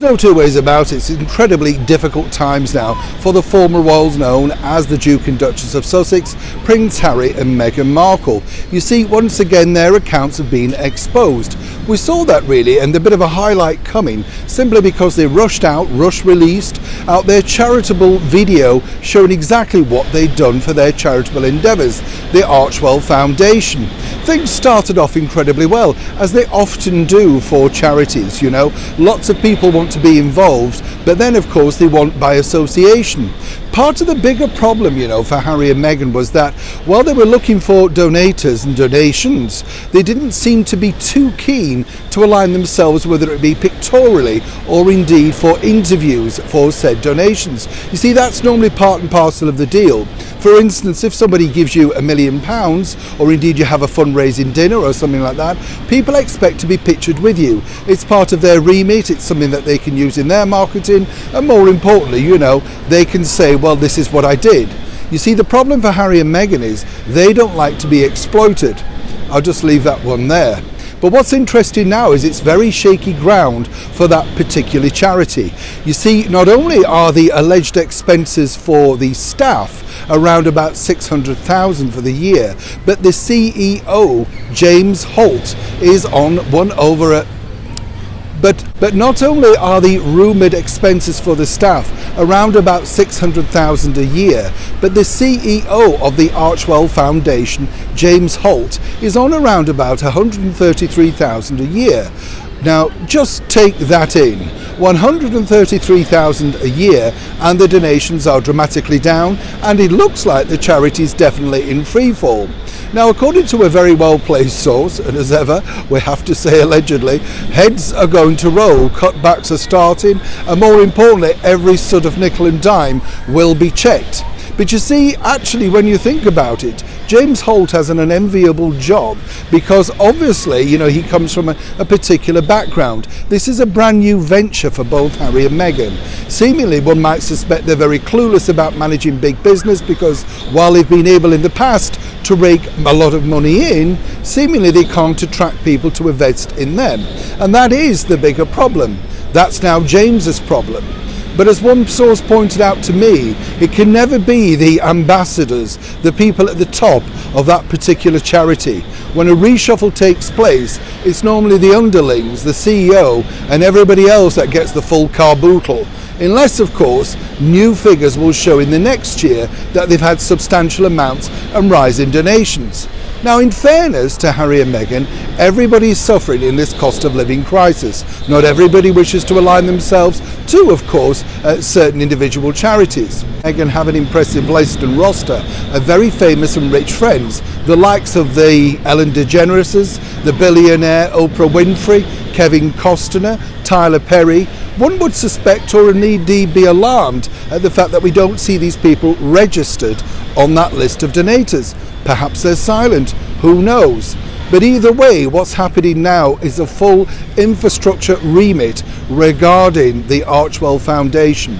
No two ways about it, it's incredibly difficult times now for the former royals known as the Duke and Duchess of Sussex, Prince Harry and Meghan Markle. You see, once again their accounts have been exposed. We saw that really, and a bit of a highlight coming simply because they released out their charitable video showing exactly what they'd done for their charitable endeavours, the Archwell Foundation. Things started off incredibly well, as they often do for charities, you know. Lots of people want to be involved, but then of course they want by association. Part of the bigger problem, you know, for Harry and Meghan was that while they were looking for donators and donations, they didn't seem to be too keen to align themselves, whether it be pictorially or indeed for interviews for said donations. You see, that's normally part and parcel of the deal. For instance, if somebody gives you £1 million, or indeed you have a fundraising dinner or something like that, people expect to be pictured with you. It's part of their remit, it's something that they can use in their marketing, and more importantly, you know, they can say, well, this is what I did. You see, the problem for Harry and Meghan is they don't like to be exploited. I'll just leave that one there. But what's interesting now is it's very shaky ground for that particular charity. You see, not only are the alleged expenses for the staff around about $600,000 for the year, but the CEO, James Holt, is on one over at But not only are the rumoured expenses for the staff around about $600,000 a year, but the CEO of the Archwell Foundation, James Holt, is on around about $133,000 a year. Now, just take that in. $133,000 a year, and the donations are dramatically down, and it looks like the charity is definitely in free fall. Now, according to a very well-placed source, and as ever, we have to say allegedly, heads are going to roll, cutbacks are starting, and more importantly, every sort of nickel and dime will be checked. But you see, actually, when you think about it, James Holt has an enviable job because obviously, you know, he comes from a particular background. This is a brand new venture for both Harry and Meghan. Seemingly, one might suspect they're very clueless about managing big business because while they've been able in the past to rake a lot of money in, seemingly they can't attract people to invest in them. And that is the bigger problem. That's now James's problem. But as one source pointed out to me, it can never be the ambassadors, the people at the top of that particular charity. When a reshuffle takes place, it's normally the underlings, the CEO, and everybody else that gets the full caboodle. Unless, of course, new figures will show in the next year that they've had substantial amounts and rise in donations. Now, in fairness to Harry and Meghan, everybody is suffering in this cost of living crisis. Not everybody wishes to align themselves to, of course, certain individual charities. Meghan have an impressive list and roster of very famous and rich friends, the likes of the Ellen DeGeneres, the billionaire Oprah Winfrey, Kevin Costner, Tyler Perry. One would suspect or indeed be alarmed at the fact that we don't see these people registered on that list of donators. Perhaps they're silent, who knows? But either way, what's happening now is a full infrastructure remit regarding the Archwell Foundation.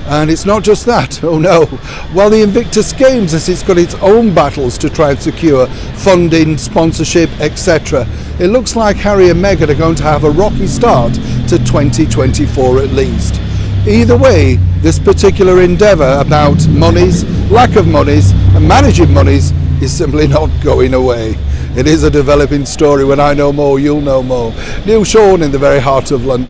And it's not just that, oh no. While the Invictus Games has got its own battles to try and secure funding, sponsorship, etc., it looks like Harry and Meghan are going to have a rocky start to 2024 at least. Either way, this particular endeavour about monies, lack of monies, and managing monies is simply not going away. It is a developing story. When I know more, you'll know more. Neil Sean in the very heart of London.